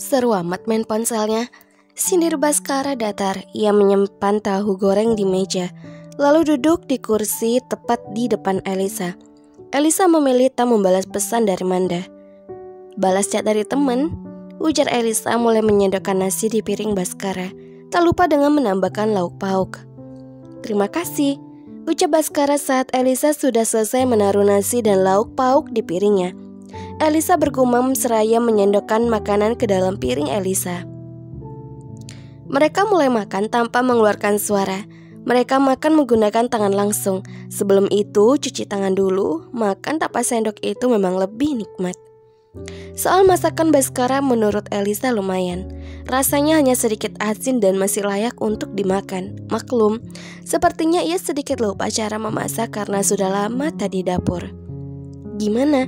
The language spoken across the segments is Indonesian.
Seru amat main ponselnya, sindir Baskara datar. Ia menyimpan tahu goreng di meja, lalu duduk di kursi tepat di depan Elisa. Elisa memilih tak membalas pesan dari Manda. Balas chat dari teman, ujar Elisa mulai menyendokkan nasi di piring Baskara, tak lupa dengan menambahkan lauk pauk. Terima kasih, ucap Baskara saat Elisa sudah selesai menaruh nasi dan lauk pauk di piringnya. Elisa bergumam seraya menyendokkan makanan ke dalam piring Elisa. Mereka mulai makan tanpa mengeluarkan suara. Mereka makan menggunakan tangan langsung. Sebelum itu cuci tangan dulu. Makan tanpa sendok itu memang lebih nikmat. Soal masakan Baskara menurut Elisa lumayan. Rasanya hanya sedikit asin dan masih layak untuk dimakan. Maklum, sepertinya ia sedikit lupa cara memasak karena sudah lama tak di dapur. Gimana?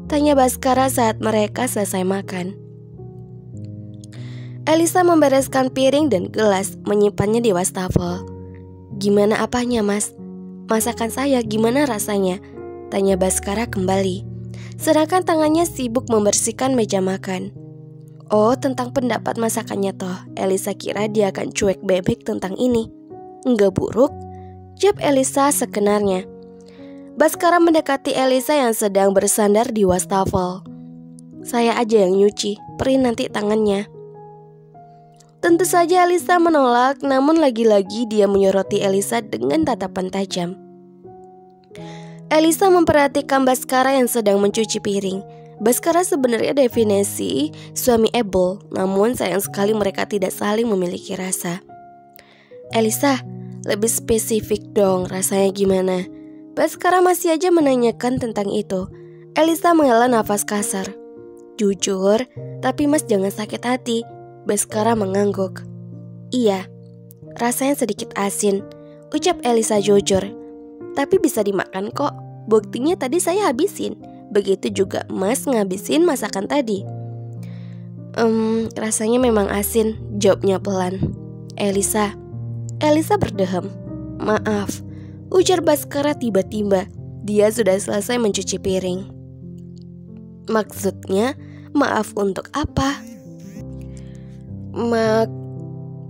Tanya Baskara saat mereka selesai makan. Elisa membereskan piring dan gelas, menyimpannya di wastafel. Gimana apanya, Mas? Masakan saya gimana rasanya? Tanya Baskara kembali. Sedangkan tangannya sibuk membersihkan meja makan. Oh, tentang pendapat masakannya toh. Elisa kira dia akan cuek bebek tentang ini. Enggak buruk, jawab Elisa sekenarnya. Baskara mendekati Elisa yang sedang bersandar di wastafel. Saya aja yang nyuci, perih nanti tangannya. Tentu saja Elisa menolak, namun lagi-lagi dia menyoroti Elisa dengan tatapan tajam. Elisa memperhatikan Baskara yang sedang mencuci piring. Baskara sebenarnya definisi suami able, namun sayang sekali mereka tidak saling memiliki rasa. Elisa, lebih spesifik dong, rasanya gimana? Baskara masih aja menanyakan tentang itu. Elisa menghela nafas kasar. Jujur, tapi Mas jangan sakit hati. Baskara mengangguk. Iya, rasanya sedikit asin, ucap Elisa jujur. Tapi bisa dimakan kok. Buktinya tadi saya habisin. Begitu juga Mas ngabisin masakan tadi. Rasanya memang asin, jawabnya pelan. Elisa berdehem. Maaf, ujar Baskara tiba-tiba. Dia sudah selesai mencuci piring. Maksudnya, maaf untuk apa?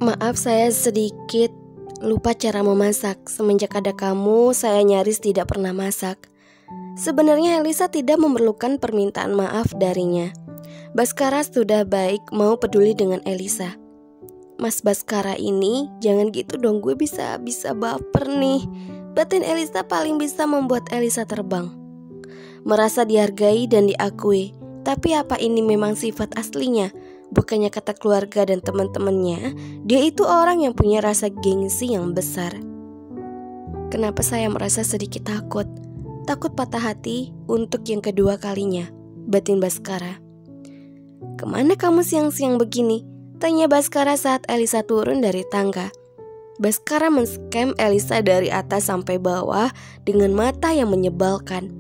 Maaf saya sedikit lupa cara memasak. Semenjak ada kamu, saya nyaris tidak pernah masak. Sebenarnya Elisa tidak memerlukan permintaan maaf darinya. Baskara sudah baik mau peduli dengan Elisa. Mas Baskara ini, jangan gitu dong, gue bisa baper nih. Batin Elisa paling bisa membuat Elisa terbang. Merasa dihargai dan diakui. Tapi apa ini memang sifat aslinya? Bukannya kata keluarga dan teman-temannya, dia itu orang yang punya rasa gengsi yang besar. Kenapa saya merasa sedikit takut? Takut patah hati untuk yang kedua kalinya, batin Baskara. Kemana kamu siang-siang begini? Tanya Baskara saat Elisa turun dari tangga. Baskara men-scam Elisa dari atas sampai bawah dengan mata yang menyebalkan.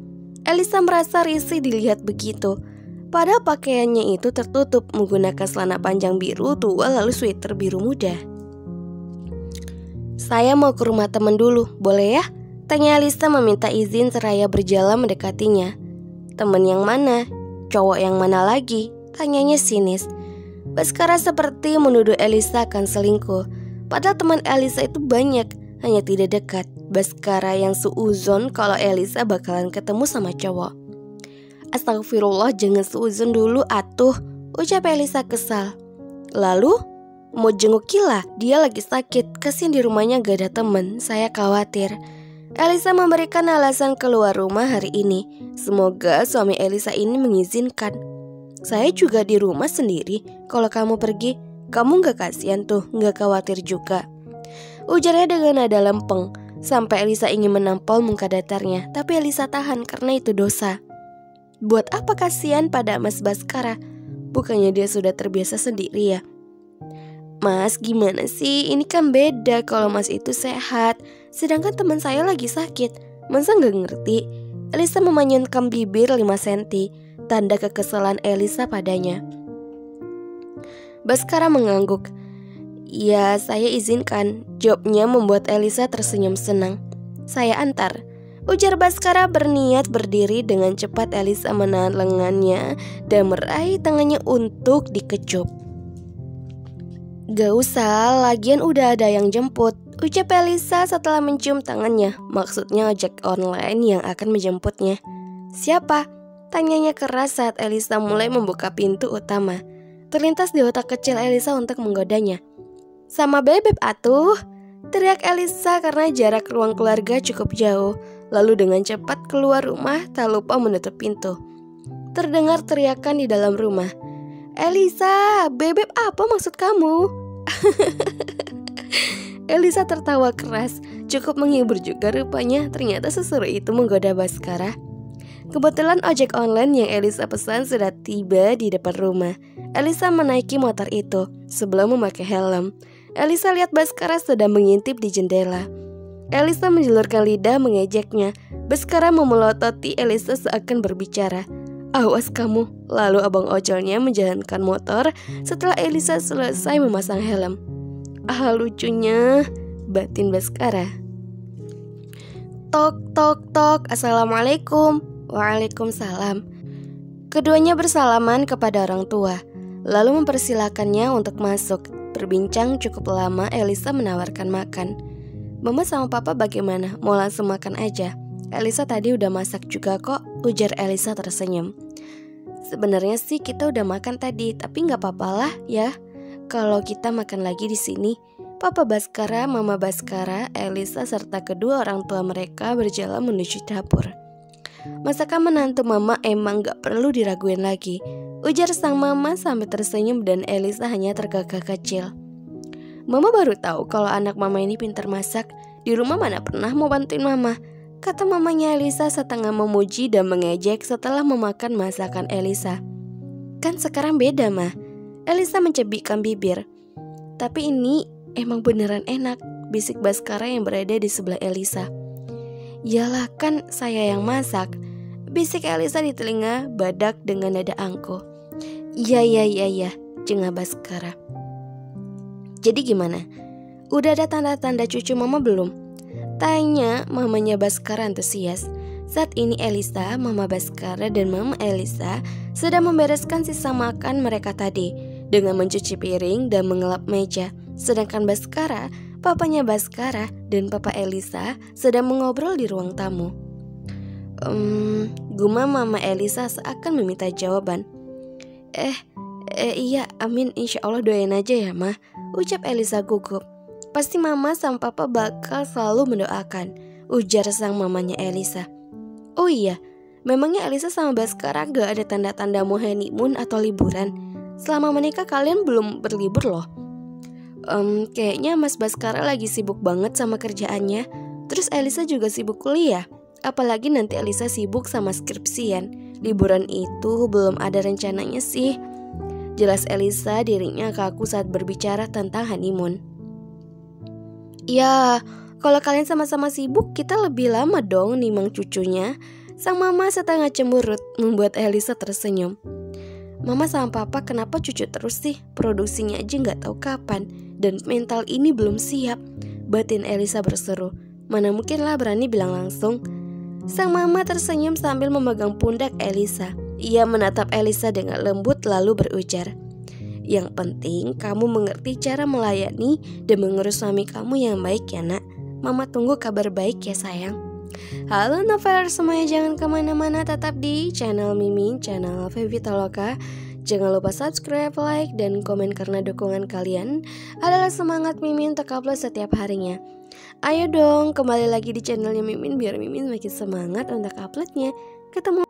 Elisa merasa risih dilihat begitu. Padahal pakaiannya itu tertutup menggunakan celana panjang biru tua lalu sweater biru muda. Saya mau ke rumah teman dulu, boleh ya? Tanya Elisa meminta izin seraya berjalan mendekatinya. Teman yang mana? Cowok yang mana lagi? Tanyanya sinis. Baskara seperti menuduh Elisa akan selingkuh. Padahal teman Elisa itu banyak, hanya tidak dekat. Baskara yang suuzon kalau Elisa bakalan ketemu sama cowok. Astagfirullah, jangan suuzon dulu atuh, ucap Elisa kesal. Lalu, mau jenguk Kila, dia lagi sakit, kasihan di rumahnya gak ada temen, saya khawatir. Elisa memberikan alasan keluar rumah hari ini. Semoga suami Elisa ini mengizinkan. Saya juga di rumah sendiri, kalau kamu pergi, kamu gak kasihan tuh, gak khawatir juga, ujarnya dengan nada lempeng. Sampai Elisa ingin menampol muka datarnya, tapi Elisa tahan karena itu dosa. Buat apa kasihan pada Mas Baskara? Bukannya dia sudah terbiasa sendiri ya? Mas, gimana sih? Ini kan beda kalau Mas itu sehat, sedangkan teman saya lagi sakit. Masa gak ngerti? Elisa memanyunkan bibir 5 cm, tanda kekesalan Elisa padanya. Baskara mengangguk. Ya, saya izinkan. Jawabnya membuat Elisa tersenyum senang. Saya antar, ujar Baskara berniat berdiri. Dengan cepat Elisa menahan lengannya dan meraih tangannya untuk dikecup. Gak usah, lagian udah ada yang jemput, ucap Elisa setelah mencium tangannya. Maksudnya ojek online yang akan menjemputnya. Siapa? Tanyanya keras saat Elisa mulai membuka pintu utama. Terlintas di otak kecil Elisa untuk menggodanya. Sama bebek atuh, teriak Elisa karena jarak ruang keluarga cukup jauh. Lalu dengan cepat keluar rumah, tak lupa menutup pintu. Terdengar teriakan di dalam rumah. Elisa, bebek apa maksud kamu? Elisa tertawa keras. Cukup menghibur juga rupanya. Ternyata seseru itu menggoda Baskara. Kebetulan ojek online yang Elisa pesan sudah tiba di depan rumah. Elisa menaiki motor itu sebelum memakai helm. Elisa lihat Baskara sedang mengintip di jendela. Elisa menjulurkan lidah mengejeknya. Baskara memelototi Elisa seakan berbicara. Awas kamu. Lalu abang ojolnya menjalankan motor setelah Elisa selesai memasang helm. Lucunya, batin Baskara. Tok tok tok, assalamualaikum. Waalaikumsalam. Keduanya bersalaman kepada orang tua, lalu mempersilakannya untuk masuk. Berbincang cukup lama. Elisa menawarkan makan. Mama sama papa bagaimana? Mau langsung makan aja? Elisa tadi udah masak juga kok, ujar Elisa tersenyum. Sebenarnya sih kita udah makan tadi, tapi gak apa-apalah ya kalau kita makan lagi di sini. Papa Baskara, Mama Baskara, Elisa serta kedua orang tua mereka berjalan menuju dapur. Masakan menantu mama emang gak perlu diraguin lagi, ujar sang mama sambil tersenyum dan Elisa hanya tergagah kecil. Mama baru tahu kalau anak mama ini pintar masak. Di rumah mana pernah mau bantuin mama, kata mamanya Elisa setengah memuji dan mengejek setelah memakan masakan Elisa. Kan sekarang beda mah, Elisa mencebikkan bibir. Tapi ini emang beneran enak, bisik Baskara yang berada di sebelah Elisa. Yalah kan saya yang masak, bisik Elisa di telinga badak dengan nada angkuh. Iya, jengah Baskara. Jadi gimana? Udah ada tanda-tanda cucu mama belum? Tanya mamanya Baskara antusias. Saat ini Elisa, Mama Baskara dan Mama Elisa sedang membereskan sisa makan mereka tadi dengan mencuci piring dan mengelap meja. Sedangkan Baskara, papanya Baskara dan Papa Elisa sedang mengobrol di ruang tamu. Gumam Mama Elisa seakan meminta jawaban. Iya, amin, insya Allah doain aja ya Ma, ucap Elisa gugup. Pasti Mama sama Papa bakal selalu mendoakan, ujar sang mamanya Elisa. Oh iya, memangnya Elisa sama Baskara gak ada tanda-tanda mau honeymoon atau liburan? Selama menikah kalian belum berlibur loh. Kayaknya Mas Baskara lagi sibuk banget sama kerjaannya. Terus Elisa juga sibuk kuliah. Apalagi nanti Elisa sibuk sama skripsian. Liburan itu belum ada rencananya sih. Jelas Elisa dirinya kaku saat berbicara tentang honeymoon. Ya, kalau kalian sama-sama sibuk, kita lebih lama dong nimang cucunya. Sang mama setengah cemberut membuat Elisa tersenyum. Mama sama papa kenapa cucu terus sih? Produksinya aja gak tahu kapan. Dan mental ini belum siap, batin Elisa berseru. Mana mungkin lah berani bilang langsung. Sang mama tersenyum sambil memegang pundak Elisa. Ia menatap Elisa dengan lembut lalu berujar, yang penting kamu mengerti cara melayani dan mengurus suami kamu yang baik ya nak. Mama tunggu kabar baik ya sayang. Halo noveler semuanya, jangan kemana-mana, tetap di channel Mimin, channel Fevitaloka. Jangan lupa subscribe, like, dan komen karena dukungan kalian adalah semangat Mimin untuk upload setiap harinya. Ayo dong kembali lagi di channelnya Mimin biar Mimin makin semangat untuk uploadnya. Ketemu